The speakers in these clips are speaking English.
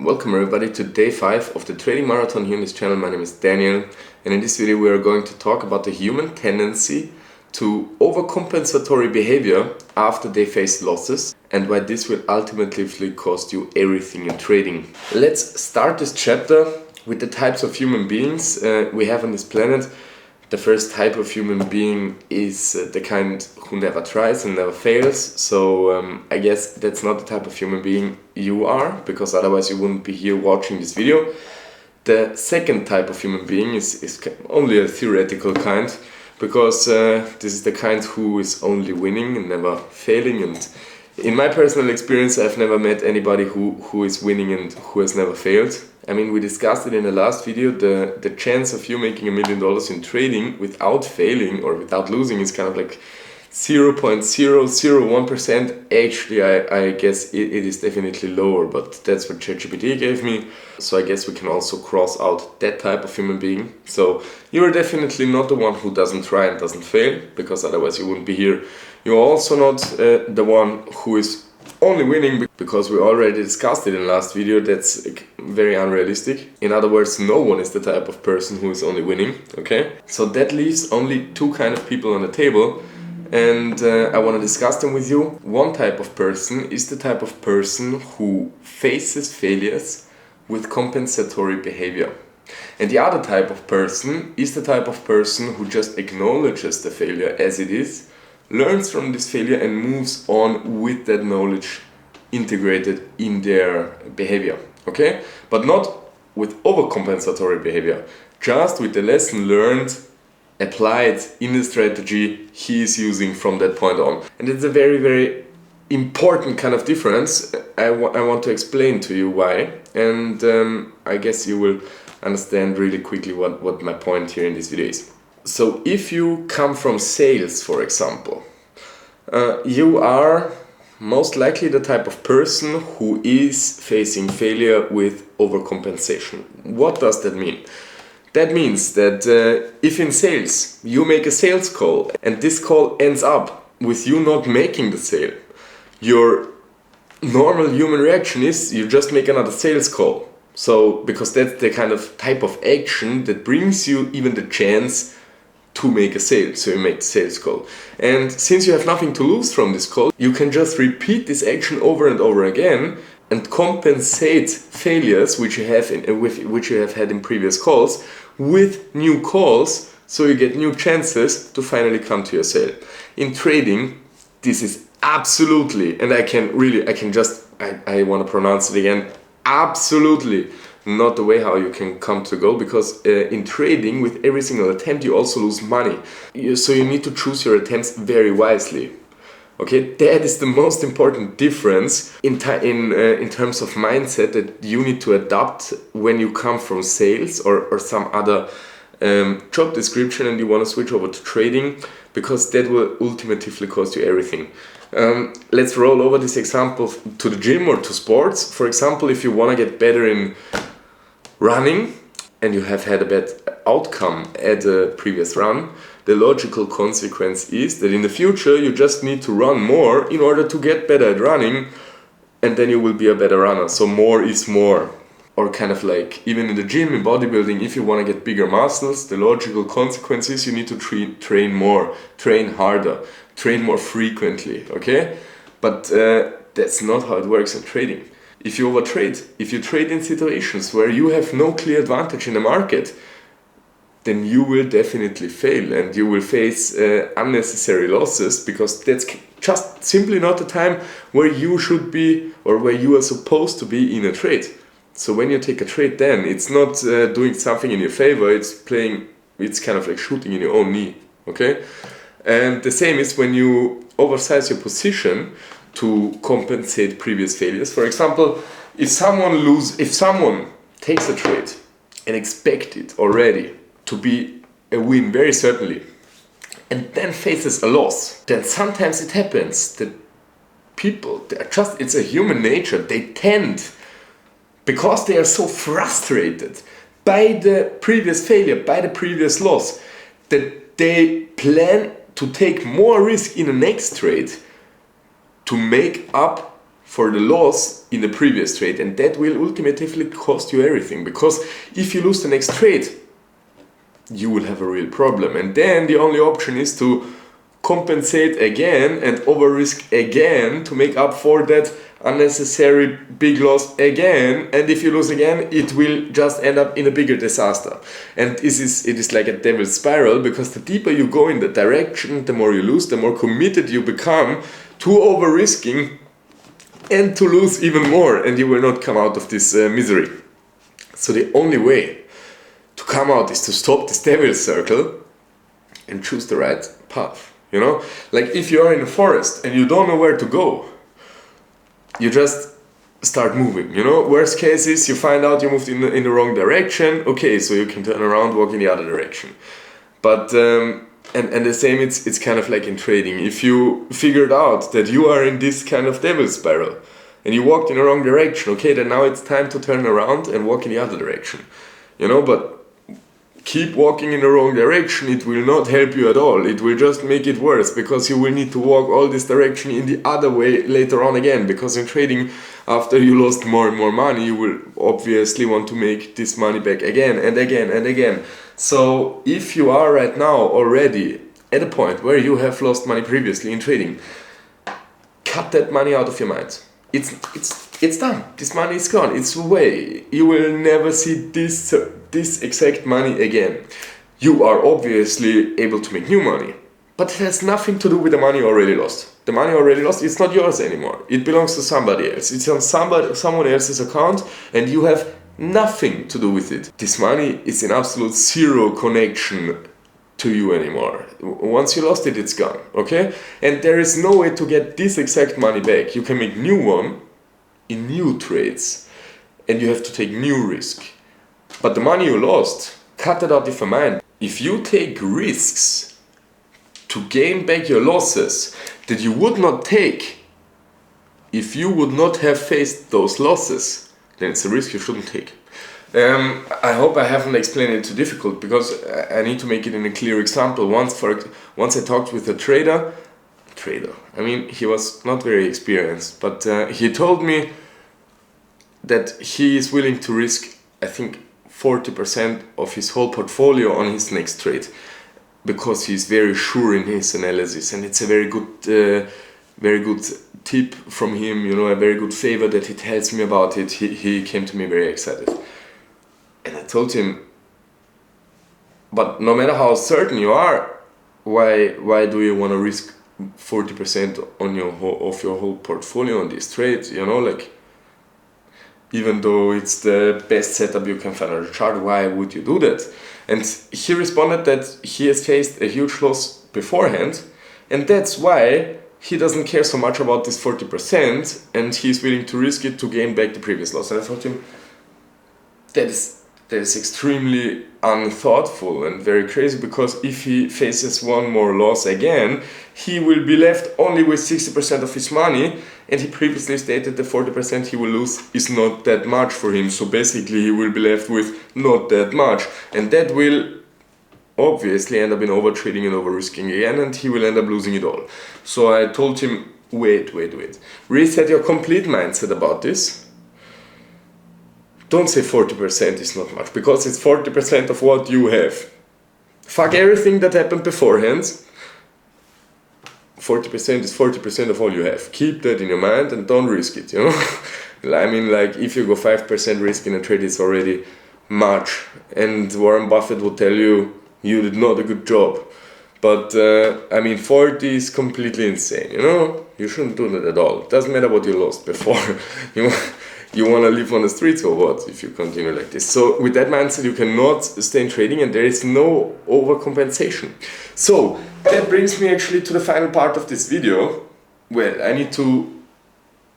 Welcome everybody to day 5 of the trading marathon here on this channel. My name is Daniel, and in this video we are going to talk about the human tendency to overcompensatory behavior after they face losses and why this will ultimately cost you everything in trading. Let's start this chapter with the types of human beings we have on this planet. The first type of human being is the kind who never tries and never fails. So I guess that's not the type of human being you are, because otherwise you wouldn't be here watching this video. The second type of human being is only a theoretical kind, because this is the kind who is only winning and never failing. And in my personal experience, I've never met anybody who is winning and who has never failed. I mean, we discussed it in the last video, the chance of you making $1 million in trading without failing or without losing is kind of like 0.001%. Actually, I guess it is definitely lower, but that's what ChatGPT gave me. So I guess we can also cross out that type of human being. So you're definitely not the one who doesn't try and doesn't fail, because otherwise you wouldn't be here. You're also not the one who is only winning, because we already discussed it in the last video. That's very unrealistic. In other words, no one is the type of person who is only winning, okay? So that leaves only two kind of people on the table, and I want to discuss them with you. One type of person is the type of person who faces failures with compensatory behavior. And the other type of person is the type of person who just acknowledges the failure as it is, learns from this failure and moves on with that knowledge integrated in their behavior, okay? But not with overcompensatory behavior, just with the lesson learned applied in the strategy he is using from that point on. And it's a very, very important kind of difference. I want to explain to you why, and I guess you will understand really quickly what my point here in this video is. So if you come from sales, for example, you are most likely the type of person who is facing failure with overcompensation. What does that mean? That means that if in sales you make a sales call and this call ends up with you not making the sale, your normal human reaction is you just make another sales call. So because that's the kind of type of action that brings you even the chance to make a sale, so you make the sales call. And since you have nothing to lose from this call, you can just repeat this action over and over again and compensate failures which you have had in previous calls with new calls, so you get new chances to finally come to your sale. In trading, this is absolutely, and I want to pronounce it again, absolutely not the way how you can come to goal, because in trading, with every single attempt you also lose money. So you need to choose your attempts very wisely. Okay, that is the most important difference in terms of mindset that you need to adopt when you come from sales or some other job description and you want to switch over to trading, because that will ultimately cost you everything. Let's roll over this example to the gym or to sports. For example, if you want to get better in running and you have had a bad outcome at a previous run, the logical consequence is that in the future you just need to run more in order to get better at running, and then you will be a better runner. So more is more. Or kind of like even in the gym, in bodybuilding, if you want to get bigger muscles, the logical consequence is you need to train more, train harder, train more frequently, okay? But that's not how it works in trading. If you overtrade, if you trade in situations where you have no clear advantage in the market, then you will definitely fail and you will face unnecessary losses, because that's just simply not the time where you should be or where you are supposed to be in a trade. So when you take a trade, then it's not doing something in your favor, it's kind of like shooting in your own knee, okay? And the same is when you oversize your position to compensate previous failures. For example, if someone takes a trade and expects it already to be a win, very certainly, and then faces a loss, then sometimes it happens that people, it's a human nature, they tend, because they are so frustrated by the previous failure, by the previous loss, that they plan to take more risk in the next trade to make up for the loss in the previous trade, and that will ultimately cost you everything, because if you lose the next trade, you will have a real problem, and then the only option is to compensate again and over risk again to make up for that unnecessary big loss again, and if you lose again, it will just end up in a bigger disaster. And it is like a devil's spiral, because the deeper you go in that direction, the more you lose, the more committed you become to over risking and to lose even more, and you will not come out of this misery. So the only way to come out is to stop this devil's circle and choose the right path. You know, like if you are in a forest and you don't know where to go, you just start moving. You know, worst case is you find out you moved in the wrong direction. Okay, so you can turn around, walk in the other direction. But and the same, it's kind of like in trading. If you figured out that you are in this kind of devil's spiral and you walked in the wrong direction, okay, then now it's time to turn around and walk in the other direction. You know, but keep walking in the wrong direction, it will not help you at all. It will just make it worse, because you will need to walk all this direction in the other way later on again, because in trading, after you lost more and more money, you will obviously want to make this money back again and again and again. So if you are right now already at a point where you have lost money previously in trading, cut that money out of your mind. It's done. This money is gone. It's away. You will never see this exact money again. You are obviously able to make new money, but it has nothing to do with the money you already lost. The money already lost, it's not yours anymore. It belongs to somebody else. It's on someone else's account, and you have nothing to do with it. This money is in absolute zero connection to you anymore. Once you lost it, it's gone, okay? And there is no way to get this exact money back. You can make new one in new trades, and you have to take new risk. But the money you lost, cut it out of your mind. If you take risks to gain back your losses that you would not take if you would not have faced those losses, then it's a risk you shouldn't take. I hope I haven't explained it too difficult, because I need to make it in a clear example. Once I talked with a trader, I mean, he was not very experienced, but he told me that he is willing to risk, I think, 40% of his whole portfolio on his next trade, because he's very sure in his analysis, and it's a very good tip from him, you know, a very good favor that he tells me about it. He came to me very excited, and I told him, but no matter how certain you are, why do you want to risk 40% on your whole portfolio on this trade? You know, like, even though it's the best setup you can find on the chart, why would you do that? And he responded that he has faced a huge loss beforehand, and that's why he doesn't care so much about this 40%, and he's willing to risk it to gain back the previous loss. And I told him, that is extremely unthoughtful and very crazy, because if he faces one more loss again, he will be left only with 60% of his money, and he previously stated the 40% he will lose is not that much for him, so basically he will be left with not that much, and that will obviously end up in over trading and over risking again, and he will end up losing it all. So I told him, wait, reset your complete mindset about this. Don't say 40% is not much, because it's 40% of what you have. Fuck everything that happened beforehand. 40% is 40% of all you have. Keep that in your mind and don't risk it, you know? I mean, like, if you go 5% risk in a trade, it's already much. And Warren Buffett will tell you, you did not a good job. But, I mean, 40 is completely insane, you know? You shouldn't do that at all. It doesn't matter what you lost before. You want to live on the streets or what, if you continue like this? So with that mindset, you cannot stay in trading, and there is no overcompensation. So that brings me actually to the final part of this video. Well, I need to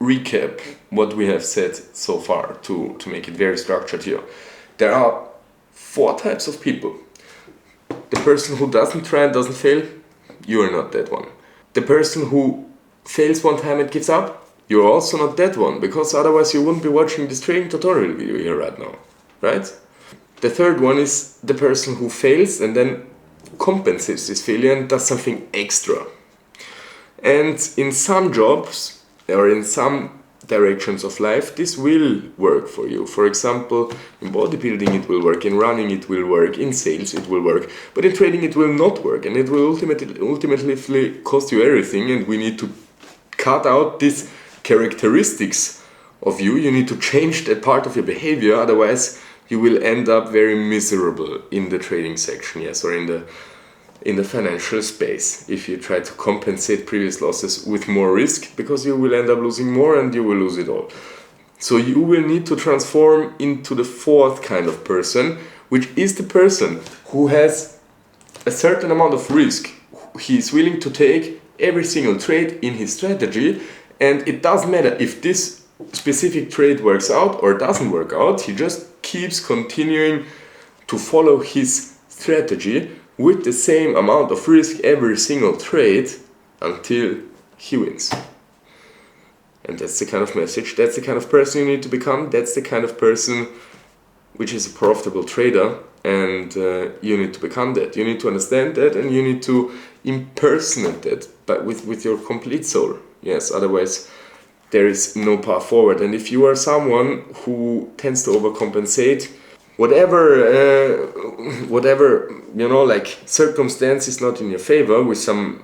recap what we have said so far to make it very structured here. There are 4 types of people. The person who doesn't try and doesn't fail, you are not that one. The person who fails one time and gives up, you're also not that one, because otherwise you wouldn't be watching this trading tutorial video here right now, right? The third one is the person who fails and then compensates this failure and does something extra. And in some jobs, or in some directions of life, this will work for you. For example, in bodybuilding it will work, in running it will work, in sales it will work, but in trading it will not work, and it will ultimately cost you everything. And we need to cut out these characteristics of you. You need to change that part of your behavior, otherwise you will end up very miserable in the trading section, yes, or in the financial space, if you try to compensate previous losses with more risk, because you will end up losing more and you will lose it all. So you will need to transform into the fourth kind of person, which is the person who has a certain amount of risk. He is willing to take every single trade in his strategy, and it doesn't matter if this specific trade works out or doesn't work out. He just keeps continuing to follow his strategy with the same amount of risk every single trade until he wins. And that's the kind of message, that's the kind of person you need to become, that's the kind of person which is a profitable trader, and you need to become that. You need to understand that, and you need to impersonate that, but with your complete soul. Yes, otherwise there is no path forward. And if you are someone who tends to overcompensate, whatever like circumstance is not in your favor, with some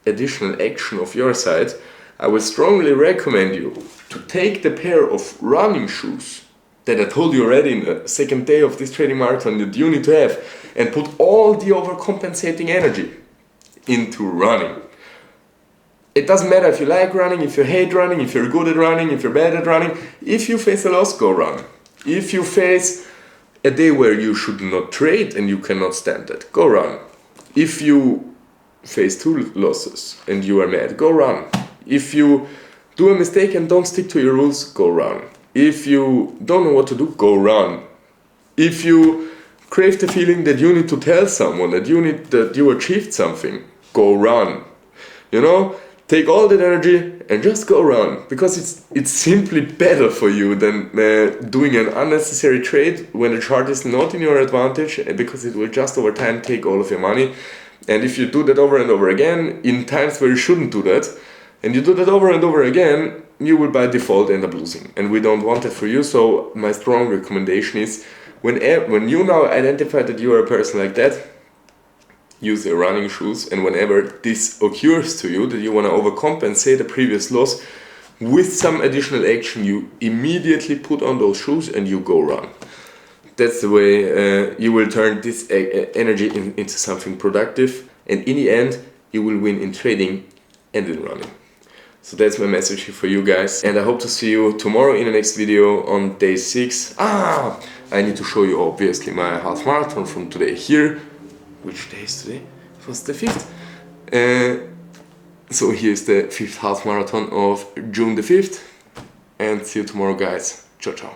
additional action of your side, I would strongly recommend you to take the pair of running shoes that I told you already in the second day of this trading marathon that you need to have, and put all the overcompensating energy into running. It doesn't matter if you like running, if you hate running, if you're good at running, if you're bad at running. If you face a loss, go run. If you face a day where you should not trade and you cannot stand it, go run. If you face 2 losses and you are mad, go run. If you do a mistake and don't stick to your rules, go run. If you don't know what to do, go run. If you crave the feeling that you need to tell someone that you achieved something, go run. You know, take all that energy and just go run, because it's simply better for you than doing an unnecessary trade when the chart is not in your advantage, because it will just over time take all of your money. And if you do that over and over again in times where you shouldn't do that, and you do that over and over again, you will by default end up losing, and we don't want that for you. So my strong recommendation is, when you now identify that you are a person like that, use your running shoes, and whenever this occurs to you that you want to overcompensate a previous loss with some additional action, you immediately put on those shoes and you go run. That's the way you will turn this energy into something productive, and in the end you will win in trading and in running. So that's my message here for you guys, and I hope to see you tomorrow in the next video on day 6. I need to show you obviously my half marathon from today here. Which day is today? It was the 5th. So here's the 5th half marathon of June the 5th. And see you tomorrow, guys. Ciao, ciao.